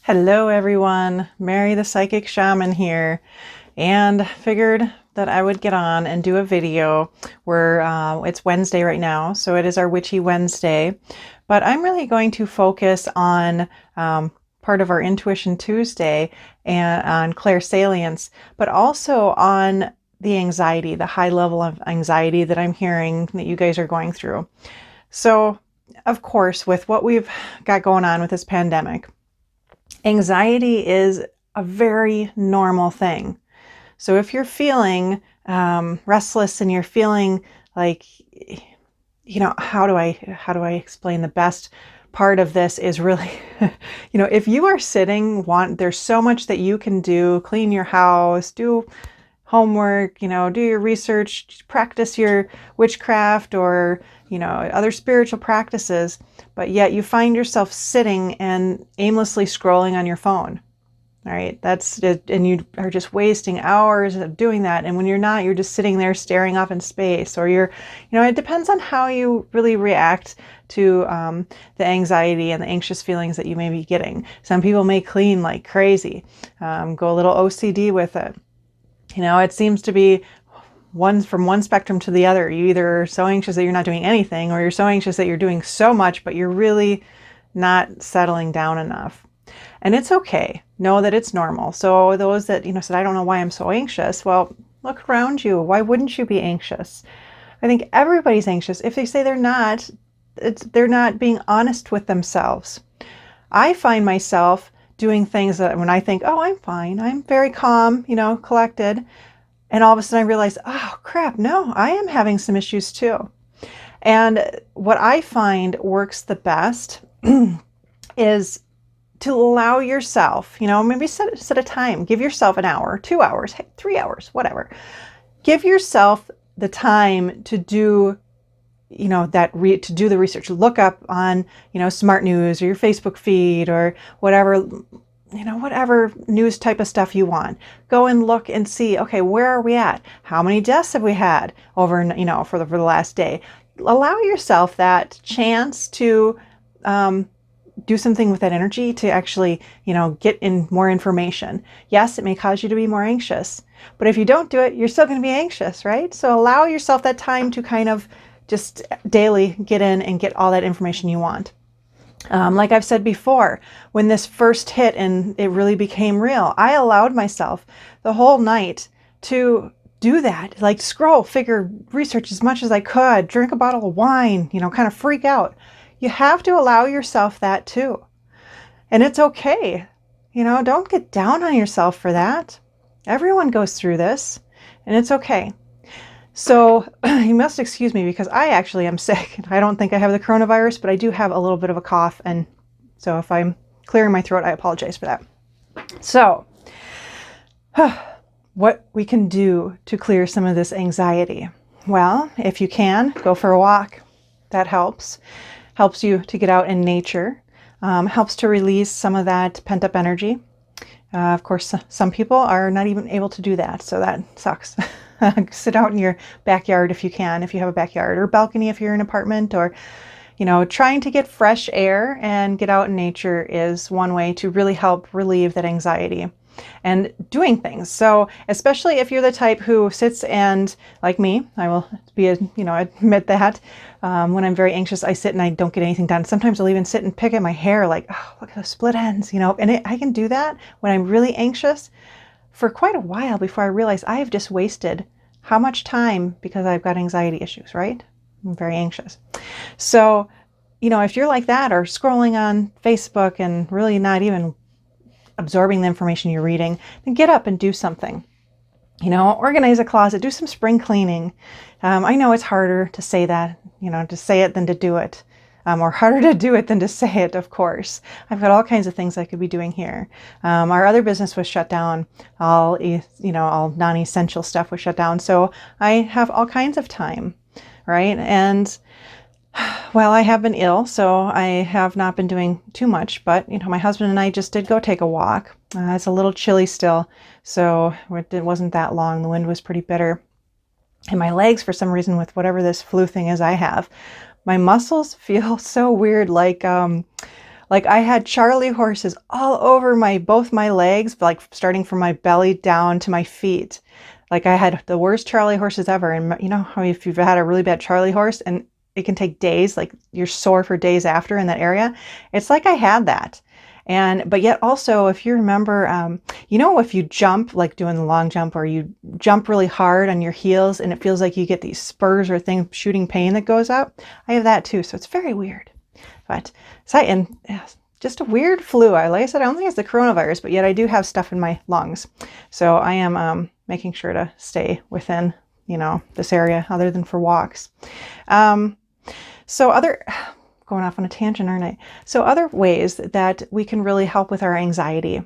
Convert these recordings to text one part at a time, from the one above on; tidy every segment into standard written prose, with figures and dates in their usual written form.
Hello everyone, Mary the Psychic Shaman here, and figured that I would get on and do a video where it's Wednesday right now, so it is our Witchy Wednesday, but I'm really going to focus on part of our Intuition Tuesday and on Clairalience, but also on the anxiety, the high level of anxiety that I'm hearing that you guys are going through. So, of course, with what we've got going on with this pandemic, anxiety is a very normal thing. So if you're feeling restless and you're feeling like, how do I explain the best part of this is really, if you are sitting, there's so much that you can do, clean your house, do homework, do your research, practice your witchcraft or, other spiritual practices, but yet you find yourself sitting and aimlessly scrolling on your phone. All right, that's it, and you are just wasting hours of doing that. And when you're not, you're just sitting there staring off in space, or it depends on how you really react to the anxiety and the anxious feelings that you may be getting. Some people may clean like crazy, go a little OCD with it. It seems to be from one spectrum to the other. You either are so anxious that you're not doing anything, or you're so anxious that you're doing so much, but you're really not settling down enough. And it's okay. Know that it's normal. So those that, said, I don't know why I'm so anxious. Well, look around you. Why wouldn't you be anxious? I think everybody's anxious. If they say they're not, they're not being honest with themselves. I find myself doing things that when I think, oh, I'm fine, I'm very calm, collected. And all of a sudden I realize, oh crap, no, I am having some issues too. And what I find works the best is to allow yourself, maybe set a time, give yourself an hour, 2 hours, 3 hours, whatever. Give yourself the time to do to do the research. Look up on, Smart News or your Facebook feed or whatever, whatever news type of stuff you want. Go and look and see, okay, where are we at? How many deaths have we had over, for the last day? Allow yourself that chance to do something with that energy to actually, get in more information. Yes, it may cause you to be more anxious, but if you don't do it, you're still going to be anxious, right? So allow yourself that time to kind of just daily get in and get all that information you want. Like I've said before, when this first hit and it really became real, I allowed myself the whole night to do that, like scroll, figure, research as much as I could, drink a bottle of wine, kind of freak out. You have to allow yourself that too. And it's okay. Don't get down on yourself for that. Everyone goes through this and it's okay. So you must excuse me because I actually am sick. I don't think I have the coronavirus, but I do have a little bit of a cough. And so if I'm clearing my throat, I apologize for that. So what we can do to clear some of this anxiety. Well, if you can, go for a walk. That helps. Helps you to get out in nature. Helps to release some of that pent-up energy. Of course, some people are not even able to do that, so that sucks. Sit out in your backyard if you can, if you have a backyard, or balcony if you're in an apartment, or, trying to get fresh air and get out in nature is one way to really help relieve that anxiety and doing things. So especially if you're the type who sits and, like me, I will admit that when I'm very anxious, I sit and I don't get anything done. Sometimes I'll even sit and pick at my hair like, oh, look at those split ends, and I can do that when I'm really anxious for quite a while before I realize I have just wasted how much time because I've got anxiety issues, right? I'm very anxious. So, if you're like that or scrolling on Facebook and really not even absorbing the information you're reading, then get up and do something. Organize a closet, do some spring cleaning. I know it's harder to say that, to say it than to do it. Or harder to do it than to say it, of course. I've got all kinds of things I could be doing here. Our other business was shut down. All non-essential stuff was shut down. So I have all kinds of time, right? And well, I have been ill, so I have not been doing too much. But, my husband and I just did go take a walk. It's a little chilly still, so it wasn't that long. The wind was pretty bitter. And my legs, for some reason, with whatever this flu thing is I have, my muscles feel so weird, like Like I had Charlie horses all over both my legs, like starting from my belly down to my feet. Like I had the worst Charlie horses ever. And you know how if you've had a really bad Charlie horse and it can take days, like you're sore for days after in that area. It's like I had that. But yet also, if you remember, you know, if you jump, like doing the long jump, or you jump really hard on your heels and it feels like you get these spurs or thing shooting pain that goes up, I have that too. So it's very weird. But just a weird flu. Like I said, I don't think it's the coronavirus, but yet I do have stuff in my lungs. So I am making sure to stay within, you know, this area other than for walks. Going off on a tangent, aren't I? So other ways that we can really help with our anxiety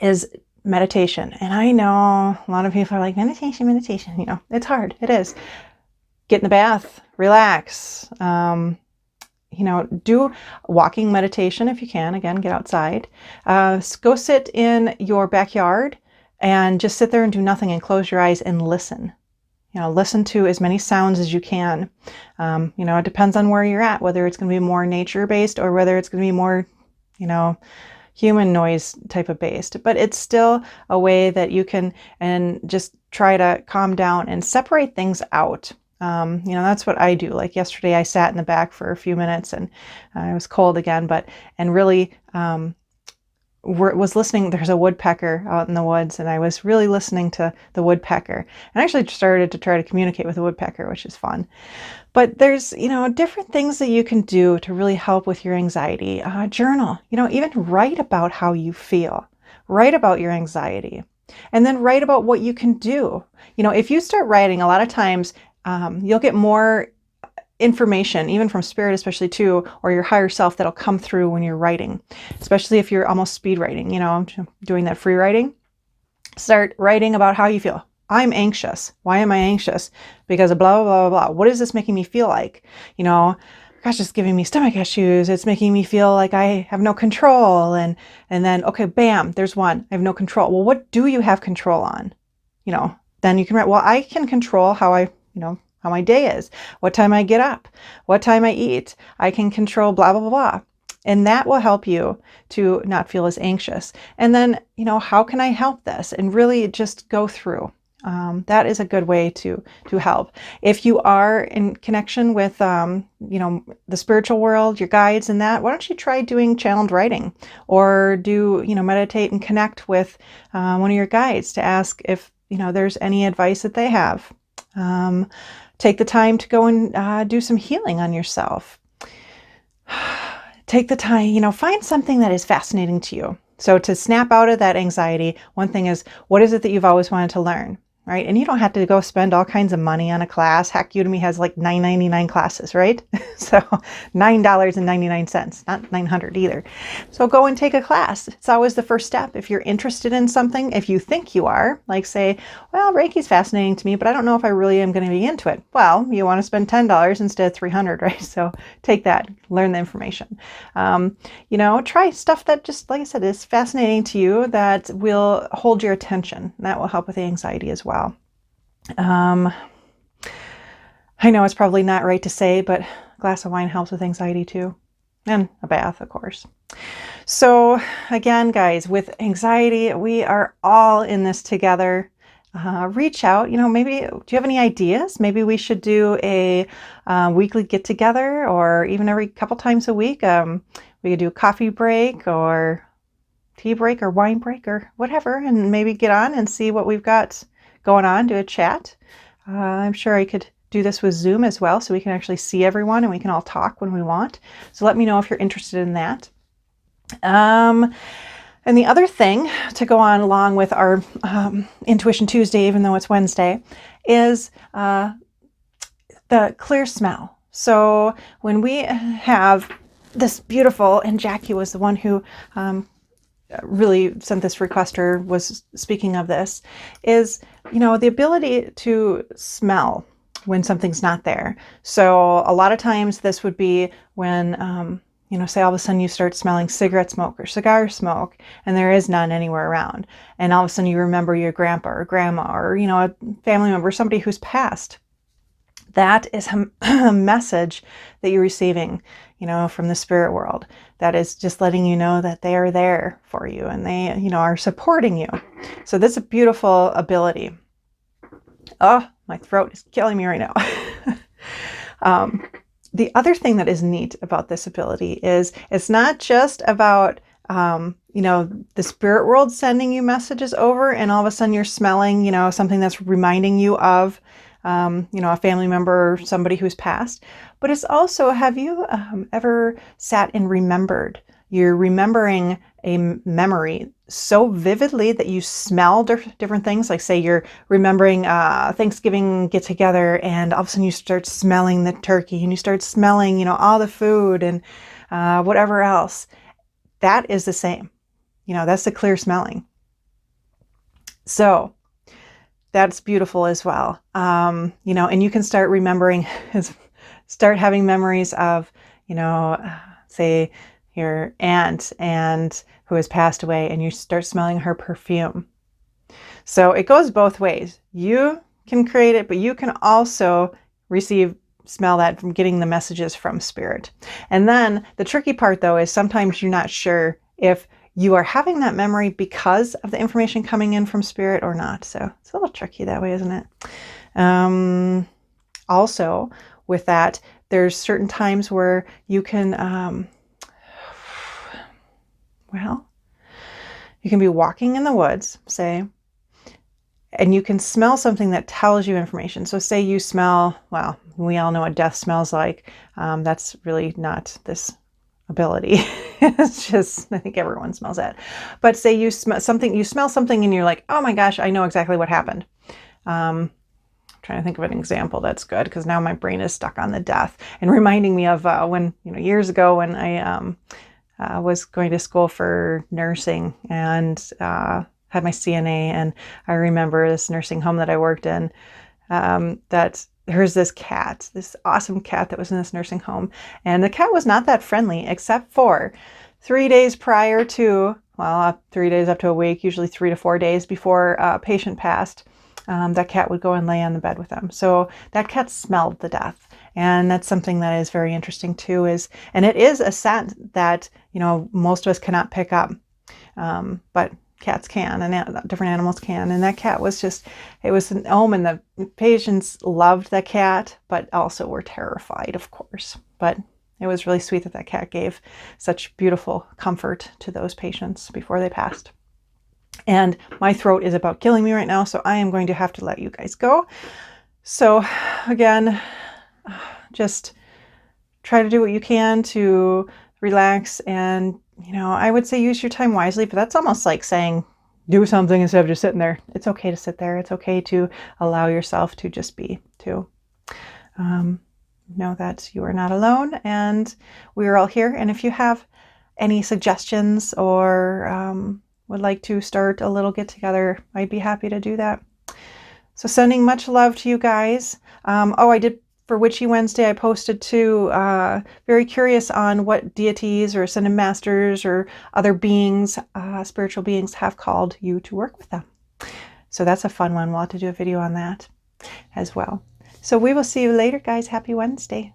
is meditation. And I know a lot of people are like, meditation, you know, it's hard. It is. Get in the bath, relax, you know, do walking meditation if you can. Again, get outside. Go sit in your backyard and just sit there and do nothing and close your eyes and listen. You know, listen to as many sounds as you can. You know, it depends on where you're at, whether it's going to be more nature-based or whether it's going to be more, you know, human noise type of based. But it's still a way that you can and just try to calm down and separate things out. You know, that's what I do. Like yesterday, I sat in the back for a few minutes and it was cold again, and really was listening. There's a woodpecker out in the woods, and I was really listening to the woodpecker, and I actually started to try to communicate with the woodpecker, which is fun. But there's, you know, different things that you can do to really help with your anxiety. Journal, you know, even write about how you feel, write about your anxiety, and then write about what you can do. You know, if you start writing, a lot of times you'll get more information, even from spirit, especially too, or your higher self that'll come through when you're writing, especially if you're almost speed writing, you know, doing that free writing. Start writing about how you feel. I'm anxious. Why am I anxious? Because of blah, blah, blah, blah. What is this making me feel like? You know, gosh, it's giving me stomach issues. It's making me feel like I have no control. And then, okay, bam, there's one. I have no control. Well, what do you have control on? You know, then you can write, well, I can control how how my day is, what time I get up, what time I eat. I can control blah, blah, blah, blah. And that will help you to not feel as anxious. And then, you know, how can I help this? And really just go through. That is a good way to help. If you are in connection with, you know, the spiritual world, your guides and that, why don't you try doing channeled writing, or meditate and connect with one of your guides to ask if, you know, there's any advice that they have. Take the time to go and do some healing on yourself. Take the time, you know, find something that is fascinating to you. So to snap out of that anxiety, one thing is, what is it that you've always wanted to learn? Right? And you don't have to go spend all kinds of money on a class. Heck, Udemy has like $9.99 classes, right? So $9.99, not $900 either. So go and take a class. It's always the first step. If you're interested in something, if you think you are, like say, well, Reiki's fascinating to me, but I don't know if I really am going to be into it. Well, you want to spend $10 instead of $300, right? So take that, learn the information. You know, try stuff that just, like I said, is fascinating to you, that will hold your attention. That will help with the anxiety as well. I know it's probably not right to say, but a glass of wine helps with anxiety too. And a bath, of course. So again, guys, with anxiety, we are all in this together. Reach out, you know, maybe, do you have any ideas? Maybe we should do a weekly get together, or even every couple times a week. We could do a coffee break or tea break or wine break or whatever, and maybe get on and see what we've got going on, do a chat. I'm sure I could do this with Zoom as well, so we can actually see everyone and we can all talk when we want. So let me know if you're interested in that. And the other thing to go on along with our Intuition Tuesday, even though it's Wednesday, is the clear smell. So when we have this beautiful, and Jackie was the one who really sent this request, or was speaking of this, is, you know, the ability to smell when something's not there. So a lot of times this would be when, you know, say all of a sudden you start smelling cigarette smoke or cigar smoke, and there is none anywhere around. And all of a sudden you remember your grandpa or grandma, or, you know, a family member, somebody who's passed. That is a message that you're receiving. from the spirit world, that is just letting you know that they are there for you and they, are supporting you. So this is a beautiful ability. Oh, my throat is killing me right now. The other thing that is neat about this ability is it's not just about, the spirit world sending you messages over and all of a sudden you're smelling, something that's reminding you of, a family member or somebody who's passed. But it's also, have you ever sat and remembered? You're remembering a memory so vividly that you smell different things. Like say you're remembering Thanksgiving get together and all of a sudden you start smelling the turkey and you start smelling, all the food and whatever else. That is the same. That's the clear smelling. So that's beautiful as well. And you can start remembering, start having memories of, say your aunt and who has passed away, and you start smelling her perfume. So it goes both ways. You can create it, but you can also smell that from getting the messages from spirit. And then the tricky part though is sometimes you're not sure if you are having that memory because of the information coming in from spirit or not. So it's a little tricky that way, isn't it? Also with that, there's certain times where you can, you can be walking in the woods, say, and you can smell something that tells you information. So say you smell, well, we all know what death smells like. That's really not this ability. It's just, I think everyone smells that. But say you smell something and you're like, oh my gosh, I know exactly what happened. I'm trying to think of an example that's good because now my brain is stuck on the death and reminding me of when, years ago when I was going to school for nursing and had my CNA, and I remember this nursing home that I worked in, that there's this cat, this awesome cat that was in this nursing home, and the cat was not that friendly except for 3 days prior to, 3 days up to a week, usually 3 to 4 days before a patient passed, that cat would go and lay on the bed with them. So that cat smelled the death. And that's something that is very interesting too, and it is a scent that, most of us cannot pick up, but cats can, and different animals can. And that cat was it was an omen. The patients loved the cat, but also were terrified, of course. But it was really sweet that cat gave such beautiful comfort to those patients before they passed. And my throat is about killing me right now, so I am going to have to let you guys go. So again, just try to do what you can to relax, and I would say use your time wisely, but that's almost like saying do something instead of just sitting there. It's okay to sit there. It's okay to allow yourself to just be, to know that you are not alone, and we are all here. And if you have any suggestions or would like to start a little get together, I'd be happy to do that. So sending much love to you guys. I did, for Witchy Wednesday, I posted too, very curious on what deities or ascended masters or other beings, spiritual beings, have called you to work with them. So that's a fun one. We'll have to do a video on that as well. So we will see you later, guys. Happy Wednesday.